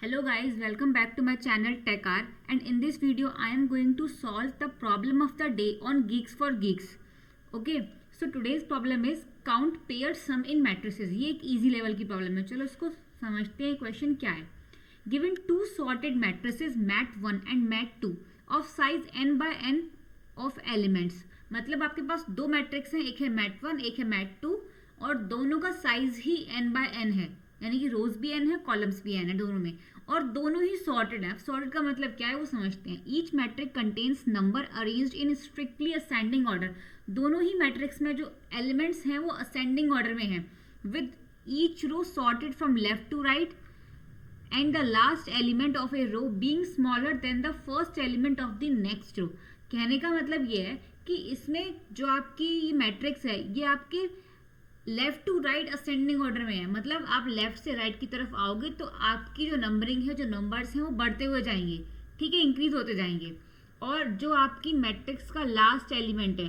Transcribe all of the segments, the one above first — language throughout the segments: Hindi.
Hello guys, welcome back to my channel TechR, and in this video I am going to solve the problem of the day on Geeks for Geeks. Okay, so today's problem is count pairs sum in matrices. ये एक easy level की problem है. चलो इसको समझते हैं. क्वेश्चन क्या है. Given two sorted matrices mat1 and mat2 of size n by n of elements. मतलब आपके पास दो मैट्रिक्स हैं, एक है mat1 एक है mat2 और दोनों का size he n by n है, यानी कि रोज भी n है कॉलम्स भी n है दोनों में, और दोनों ही सॉर्टेड है. सॉर्टेड का मतलब क्या है वो समझते हैं. Each matrix contains number arranged in strictly ascending order. दोनों ही मैट्रिक्स में जो एलिमेंट्स हैं वो असेंडिंग ऑर्डर में हैं, with each row sorted from left to right and the last element of a row being smaller than the first element of the next row. कहने का मतलब ये है कि इसमें जो आपकी ये मैट्रिक्स है ये आपके left to right ascending order में है. मतलब आप लेफ्ट से राइट की तरफ आओगे तो आपकी जो नंबरिंग है, जो नंबर्स हैं वो बढ़ते हुए जाएंगे, ठीक है, इंक्रीज होते जाएंगे. और जो आपकी मैट्रिक्स का लास्ट एलिमेंट है,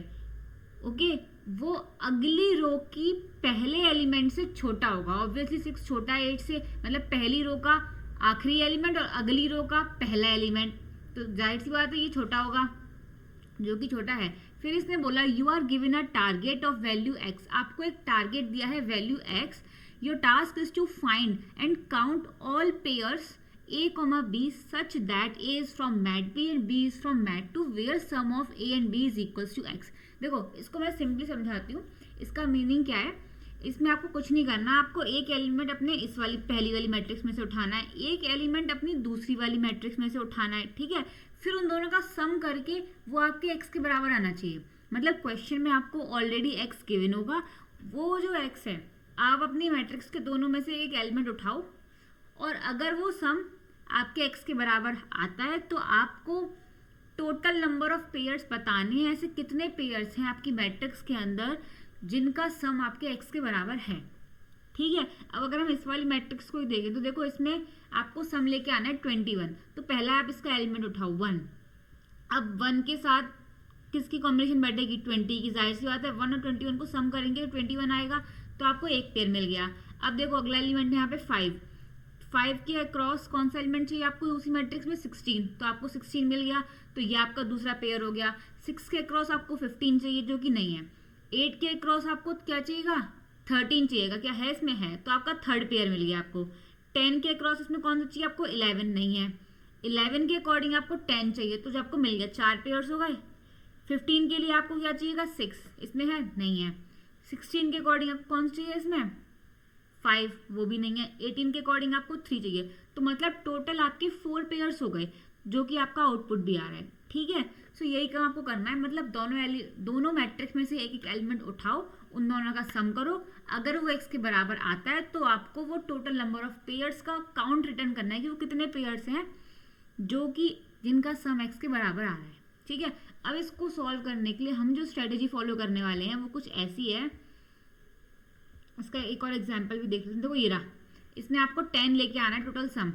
ओके, वो अगली रो की पहले एलिमेंट से छोटा होगा. ऑब्वियसली 6 छोटा है 8 से, मतलब पहली रो का आखिरी एलिमेंट और अगली रो का पहला एलिमेंट, तो जाहिर सी बात है ये छोटा होगा, जो कि छोटा है. फिर इसने बोला you are given a target of value x. आपको एक टारगेट दिया है value x. Your task is to find and count all pairs a, b such that a is from mat b and b is from mat 2 where sum of a and b is equals to x. देखो इसको मैं सिंपली समझाती हूँ. इसका मीनिंग क्या है, इसमें आपको कुछ नहीं करना. आपको एक एलिमेंट अपने इस वाली पहली वाली मैट्रिक्स में से उठाना है, एक एलिमेंट अपनी दूसरी वाली मैट्रिक्स में से उठाना है, ठीक है. फिर उन दोनों का सम करके वो आपके x के बराबर आना चाहिए. मतलब क्वेश्चन में आपको ऑलरेडी x गिवन होगा, वो जो x है आप अपनी मैट्रिक्स के दोनों में से एक एलिमेंट उठाओ, और अगर वो सम आपके x के बराबर आता है तो आपको टोटल नंबर ऑफ पेयर्स बताने हैं. ऐसे कितने पेयर्स हैं आपकी मैट्रिक्स के अंदर जिनका सम आपके x के बराबर है, ठीक है. अब अगर हम इस वाली मैट्रिक्स को ही देखें तो देखो इसमें आपको सम लेके आना है 21. तो पहला आप इसका एलिमेंट उठाओ 1. अब 1 के साथ किसकी कॉम्बिनेशन बैठेगी, 20 की. जाहिर सी बात है 1 और 21 को सम करेंगे तो 21 आएगा, तो आपको एक पेयर मिल गया. अब देखो अगला एलिमेंट है यहाँ पे 5 के अक्रॉस कौन सा एलिमेंट चाहिए आपको उसी मैट्रिक्स में, 16. तो आपको 16 मिल गया, तो ये आपका दूसरा पेयर हो गया. 6 के अक्रॉस आपको 15 चाहिए, जो कि नहीं है. 8 के अक्रॉस आपको क्या चाहिएगा, 13 चाहिएगा. क्या है इसमें, है, तो आपका थर्ड पेयर मिल गया आपको. 10 के अक्रॉस इसमें कौन सा चाहिए आपको, 11 नहीं है. 11 के अकॉर्डिंग आपको 10 चाहिए, तो जो आपको मिल गया 4 पेयर्स हो गए. 15 के लिए आपको क्या चाहिएगा, 6, इसमें है, नहीं है. 16 के अकॉर्डिंग आपको कौन सा चाहिए इसमें, 5, वो भी नहीं है. 18 के अकॉर्डिंग आपको 3 चाहिए. तो मतलब टोटल आपके 4 पेयर्स हो गए, जो कि आपका आउटपुट भी आ रहा है, ठीक है. सो यही काम आपको करना है. मतलब दोनों मैट्रिक्स में से एक एक एलिमेंट उठाओ, उन दोनों का सम करो. अगर वो x के बराबर आता है तो आपको वो टोटल नंबर ऑफ पेयर्स का काउंट रिटर्न करना है कि वो कितने पेयर्स हैं जो कि जिनका सम x के बराबर आ रहा है, ठीक है. अब इसको सॉल्व करने के लिए हम जो स्ट्रेटेजी फॉलो करने वाले हैं वो कुछ ऐसी है. इसका एक और एग्जाम्पल भी देख लेते हैं. देखो ये रहा, इसमें आपको 10 लेके आना है टोटल सम.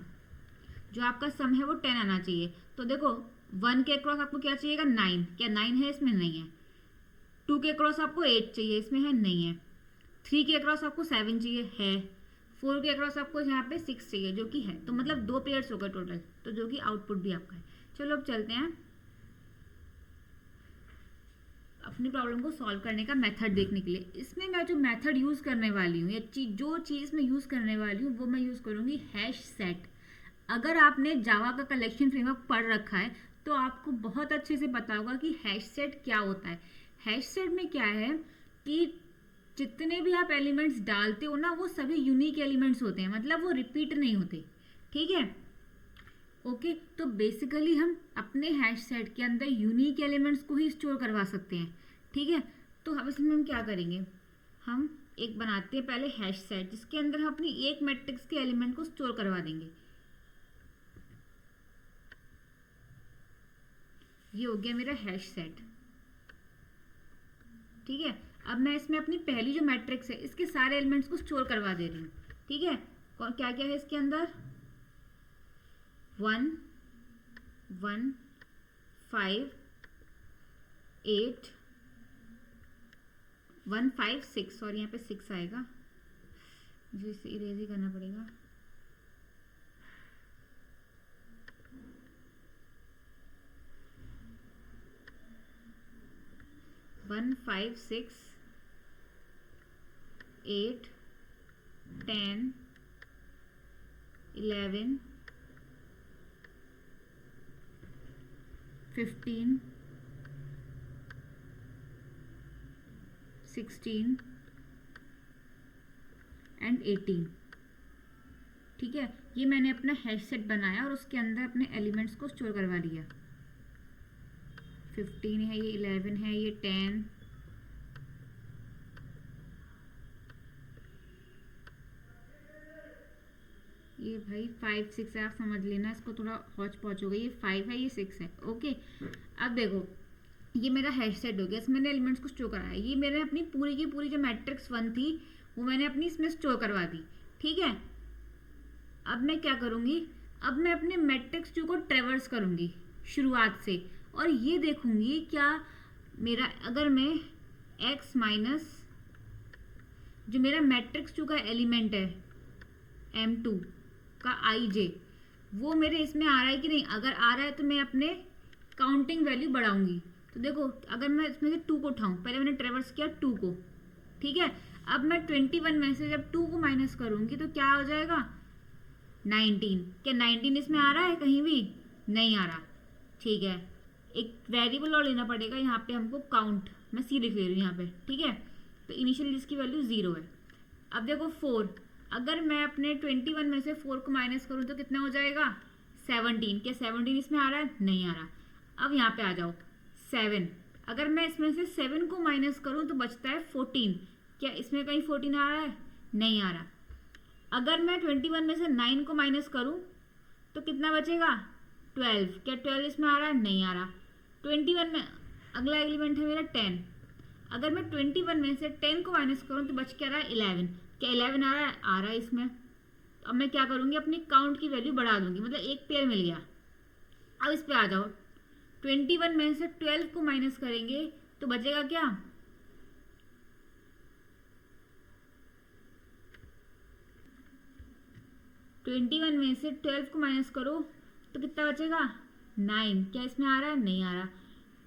जो आपका सम है वो 10 आना चाहिए. तो देखो 1 के अक्रॉस आपको क्या चाहिएगा, 9. क्या 9 है इसमें, नहीं है. 2 के अक्रॉस आपको 8 चाहिए, इसमें है, नहीं है. 3 के अक्रॉस आपको 7 चाहिए, है. 4 के अक्रॉस आपको यहाँ पे 6 चाहिए, जो कि है. तो मतलब 2 पेयर्स हो गए टोटल, तो जो कि आउटपुट भी आपका है. चलो अब चलते हैं अपनी प्रॉब्लम को सॉल्व करने का मेथड देखने के लिए. इसमें मैं जो मेथड यूज़ करने वाली हूँ या जो चीज़ मैं यूज़ करने वाली हूँ वो मैं यूज़ करूँगी हैश सेट. अगर आपने जावा का कलेक्शन फ्रेमवर्क पढ़ रखा है तो आपको बहुत अच्छे से पता होगा कि हैश सेट क्या होता है. हैश सेट में क्या है कि जितने भी आप एलिमेंट्स डालते हो ना वो सभी यूनिक एलिमेंट्स होते हैं, मतलब वो रिपीट नहीं होते, ठीक है. ओके, तो बेसिकली हम अपने हैश सेट के अंदर यूनिक एलिमेंट्स को ही स्टोर करवा सकते हैं, ठीक है. तो अब इसमें हम क्या करेंगे, हम एक बनाते हैं पहले हैश सेट जिसके अंदर हम अपनी एक मैट्रिक्स के एलिमेंट को स्टोर करवा देंगे. ये हो गया मेरा हैश सेट, ठीक है. अब मैं इसमें अपनी पहली जो मैट्रिक्स है इसके सारे एलिमेंट्स को स्टोर करवा दे रही हूँ, ठीक है. क्या क्या है इसके अंदर, 1 1 5 8 1 5 6, और यहाँ पे 6 आएगा, मुझे इसे इरेज ही करना पड़ेगा. 1 5 6 8 10 11 15 16 एंड 18। ठीक है, ये मैंने अपना हैश सेट बनाया और उसके अंदर अपने एलिमेंट्स को स्टोर करवा लिया। 15 है, ये 11 है, ये 10, ये भाई 5 6 है, आप समझ लेना, इसको थोड़ा हौच पौच हो गई। ये 5 है, ये 6 है। ओके, अब देखो ये मेरा हैश सेट हो गया, इसमें मैंने एलिमेंट्स को स्टोर कराया। ये मैंने अपनी पूरी की पूरी जो मैट्रिक्स 1 थी वो मैंने अपनी इसमें स्टोर करवा दी। ठीक है, अब मैं क्या करूँगी, अब मैं अपने मैट्रिक्स 2 को ट्रेवर्स करूँगी शुरुआत से, और ये देखूँगी क्या मेरा, अगर मैं x माइनस जो मेरा मैट्रिक्स 2 का एलिमेंट है m2 का ij, वो मेरे इसमें आ रहा है कि नहीं। अगर आ रहा है तो मैं अपने काउंटिंग वैल्यू बढ़ाऊंगी। तो देखो, अगर मैं इसमें से 2 को उठाऊं, पहले मैंने ट्रेवर्स किया 2 को, ठीक है। अब मैं 21 में से जब 2 को माइनस करूंगी तो क्या हो जाएगा, 19। क्या 19 इसमें आ रहा है, कहीं भी नहीं आ रहा। ठीक है, एक वेरिएबल और लेना पड़ेगा यहाँ पे हमको, काउंट, मैं सी लिख ले रही हूँ यहाँ पे। ठीक है, तो इनिशियल जिसकी वैल्यू 0 है। अब देखो 4, अगर मैं अपने 21 में से 4 को माइनस करूँ तो कितना हो जाएगा, 17। क्या 17 इसमें आ रहा है, नहीं आ रहा। अब यहाँ पे आ जाओ 7, अगर मैं इसमें से 7 को माइनस करूँ तो बचता है 14। क्या इसमें कहीं 14 आ रहा है, नहीं आ रहा। अगर मैं 21 में से 9 को माइनस करूँ तो कितना बचेगा, 12। क्या 12 इसमें आ रहा है, नहीं आ रहा। 21 में अगला एलिमेंट है मेरा 10, अगर मैं 21 में से 10 को माइनस करूँ तो बच क्या रहा है, 11। क्या 11 आ रहा है, आ रहा है इसमें। तो अब मैं क्या करूँगी, अपनी काउंट की वैल्यू बढ़ा दूंगी, मतलब एक पेयर मिल गया। अब इस पे आ जाओ, 21 में से 12 को माइनस करेंगे तो बचेगा क्या, 21 में से 12 को माइनस करो तो कितना बचेगा, 9। क्या इसमें आ रहा है, नहीं आ रहा।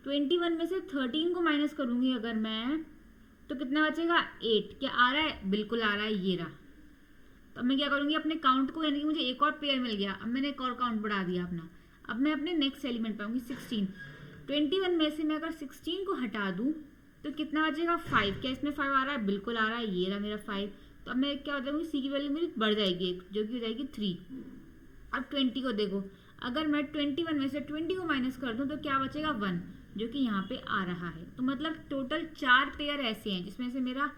21 में से 13 को माइनस करूंगी अगर मैं तो कितना बचेगा, 8। क्या आ रहा है, बिल्कुल आ रहा है, ये रहा। तो अब मैं क्या करूंगी, अपने काउंट को, यानी कि मुझे एक और पेयर मिल गया, अब मैंने एक और काउंट बढ़ा दिया अपना। अब मैं अपने नेक्स्ट एलिमेंट पाऊंगी 16। 21 में से मैं अगर 16 को हटा दूं तो कितना बचेगा, 5। क्या इसमें 5 आ रहा है, बिल्कुल आ रहा है, ये रहा मेरा 5। तो अब मैं क्या हो जाऊंगी, सी की वैल्यू मेरी बढ़ जाएगी एक, जो कि हो जाएगी 3। अब 20 को देखो, अगर मैं 21 में से 20 को माइनस कर दूं तो क्या बचेगा, 1, जो कि यहाँ पे आ रहा है। तो मतलब टोटल 4 पेयर ऐसे हैं जिसमें से मेरा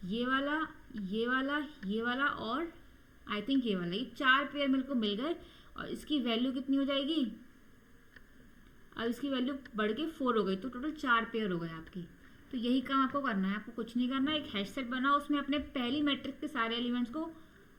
ये वाला, ये वाला, ये वाला और आई थिंक ये वाला, ये 4 पेयर मेरे को मिल गए। और इसकी वैल्यू कितनी हो जाएगी, अब इसकी वैल्यू बढ़ के 4 हो गई, तो टोटल 4 पेयर हो गए आपकी। तो यही काम आपको करना है, आपको कुछ नहीं करना है। एक हैश सेट बनाओ, उसमें अपने पहली मैट्रिक्स के सारे एलिमेंट्स को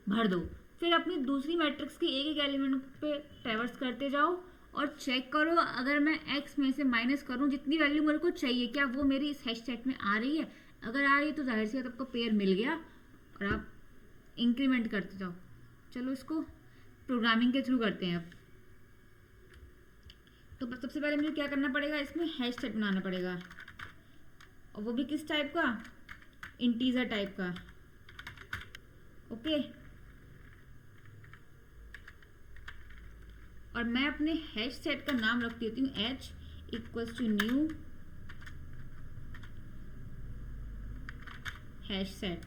भर दो, फिर अपनी दूसरी मैट्रिक्स के एक एक एलिमेंट पे ट्रैवर्स करते जाओ और चेक करो, अगर मैं x में से माइनस करूँ जितनी वैल्यू मेरे को चाहिए, क्या वो मेरी इस हैश सेट में आ रही है। अगर आ रही है तो जाहिर सी बात आपको पेयर मिल गया और आप इंक्रीमेंट करते जाओ। चलो इसको प्रोग्रामिंग के थ्रू करते हैं अब। तो सबसे पहले मुझे क्या करना पड़ेगा, इसमें हैश सेट बनाना पड़ेगा, और वो भी किस टाइप का, इंटीजर टाइप का। ओके, और मैं अपने हैश सेट का नाम रख देती हूँ h equals to new hash set.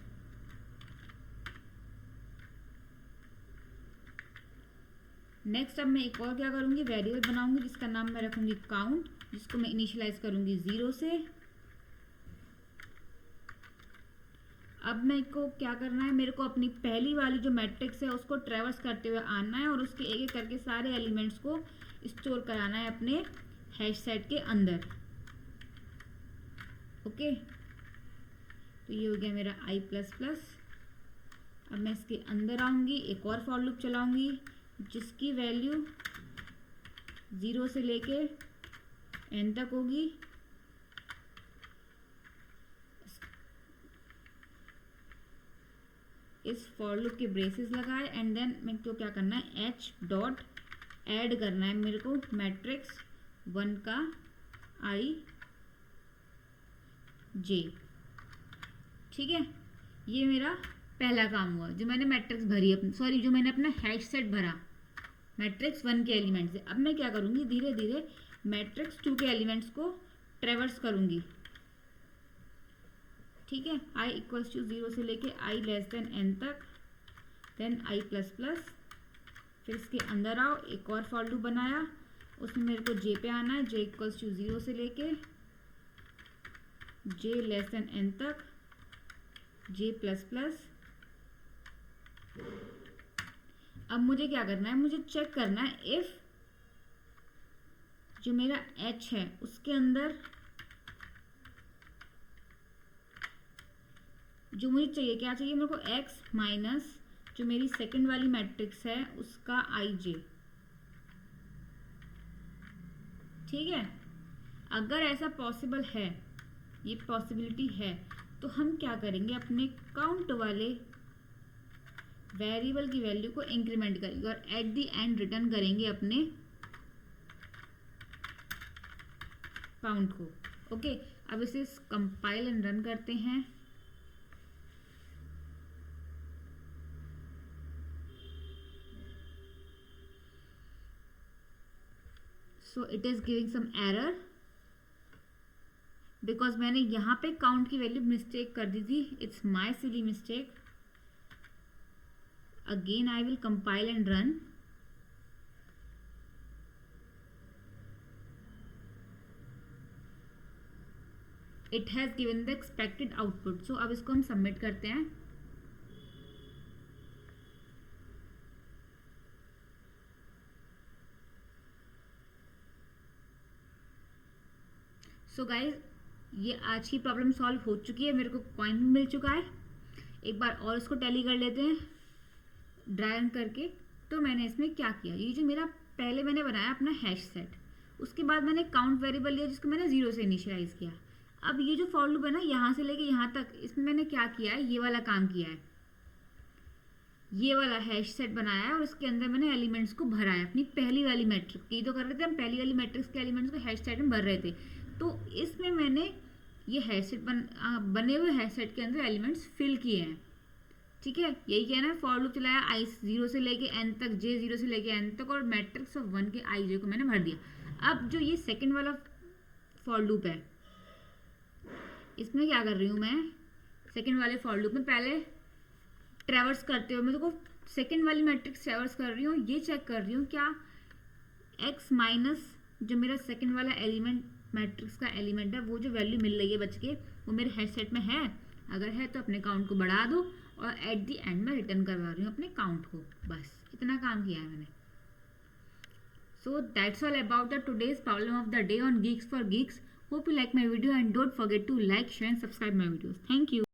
Next अब मैं एक और क्या करूँगी, वेरिएबल बनाऊंगी जिसका नाम मैं रखूँगी काउंट, जिसको मैं इनिशियलाइज करूँगी 0 से। अब मेरे को क्या करना है, मेरे को अपनी पहली वाली जो मैट्रिक्स है उसको ट्रैवर्स करते हुए आना है और उसके एक एक करके सारे एलिमेंट्स को स्टोर कराना है अपने हैश सेट के अंदर। ओके, तो ये हो गया मेरा i++। अब मैं इसके अंदर आऊँगी, एक और फॉर लूप चलाऊँगी जिसकी वैल्यू 0 से लेके n तक होगी। इस फॉर लूप के ब्रेसेस लगाए एंड देन मेरे को क्या करना है, h डॉट ऐड करना है मेरे को मैट्रिक्स 1 का i जे। ठीक है, ये मेरा पहला काम हुआ जो मैंने मैट्रिक्स भरी अपनी, सॉरी जो मैंने अपना हैश सेट भरा मैट्रिक्स 1 के एलिमेंट से। अब मैं क्या करूँगी, धीरे धीरे मैट्रिक्स 2 के एलिमेंट्स को ट्रेवर्स करूँगी। ठीक है, i इक्वल्स टू 0 से लेके i लेस देन n तक, देन i प्लस प्लस, फिर इसके अंदर आओ, एक और फॉर लूप बनाया, उसमें मेरे को j पे आना है, j इक्वल्स टू 0 से लेके j लेस देन n तक, j प्लस प्लस। अब मुझे क्या करना है, मुझे चेक करना है इफ जो मेरा h है उसके अंदर जो मुझे चाहिए, क्या चाहिए मेरे को, x माइनस जो मेरी सेकंड वाली मैट्रिक्स है उसका ij। ठीक है, अगर ऐसा पॉसिबल है, ये पॉसिबिलिटी है, तो हम क्या करेंगे, अपने काउंट वाले वेरिएबल की वैल्यू को इंक्रीमेंट करेंगे और एट द एंड रिटर्न करेंगे अपने काउंट को। ओके, अब इसे कंपाइल एंड रन करते हैं। So it is giving some error because मैंने यहाँ पे काउंट की वैल्यू मिस्टेक कर दी थी। It's my silly mistake. Again I will compile and run. It has given the expected output. So अब इसको हम सबमिट करते हैं। सो गाइज, ये आज की प्रॉब्लम सॉल्व हो चुकी है, मेरे को कॉइन मिल चुका है। एक बार और इसको टैली कर लेते हैं ड्रैग करके। तो मैंने इसमें क्या किया, ये जो मेरा पहले मैंने बनाया अपना हैश सेट, उसके बाद मैंने काउंट वेरिएबल लिया जिसको मैंने 0 से इनिशियलाइज किया। अब ये जो फॉर लूप है ना, यहाँ से लेके यहाँ तक, इसमें मैंने क्या किया है, ये वाला काम किया है, ये वाला हैश सेट बनाया है और इसके अंदर मैंने एलिमेंट्स को भरा है अपनी पहली वाली मैट्रिक्स। ये तो कर रहे थे हम, पहली वाली मैट्रिक्स के एलिमेंट्स को हैश सेट में भर रहे थे। तो इसमें मैंने ये हैश सेट बने हुए हैश सेट के अंदर एलिमेंट्स फिल किए हैं। ठीक है, यही कहना है। फॉर लूप चलाया i 0 से लेके n तक, j 0 से लेके n तक, और मैट्रिक्स ऑफ 1 के i j को मैंने भर दिया। अब जो ये सेकंड वाला फॉर लूप है, इसमें क्या कर रही हूँ मैं, सेकंड वाले फॉर लूप में पहले ट्रेवर्स करते हुए मैं देखो सेकंड वाली मैट्रिक्स ट्रेवर्स कर रही हूँ, ये चेक कर रही हूँ क्या x माइनस जो मेरा सेकंड वाला एलिमेंट मैट्रिक्स का एलिमेंट है, वो जो वैल्यू मिल रही है बच के, वो मेरे हैश सेट में है। अगर है तो अपने काउंट को बढ़ा दो और एट द एंड में रिटर्न करवा रही हूँ अपने काउंट को। बस इतना काम किया है मैंने। So that's all about the today's problem of the day on Geeks for Geeks. Hope you like my video and don't forget to like, share and subscribe my videos. Thank you.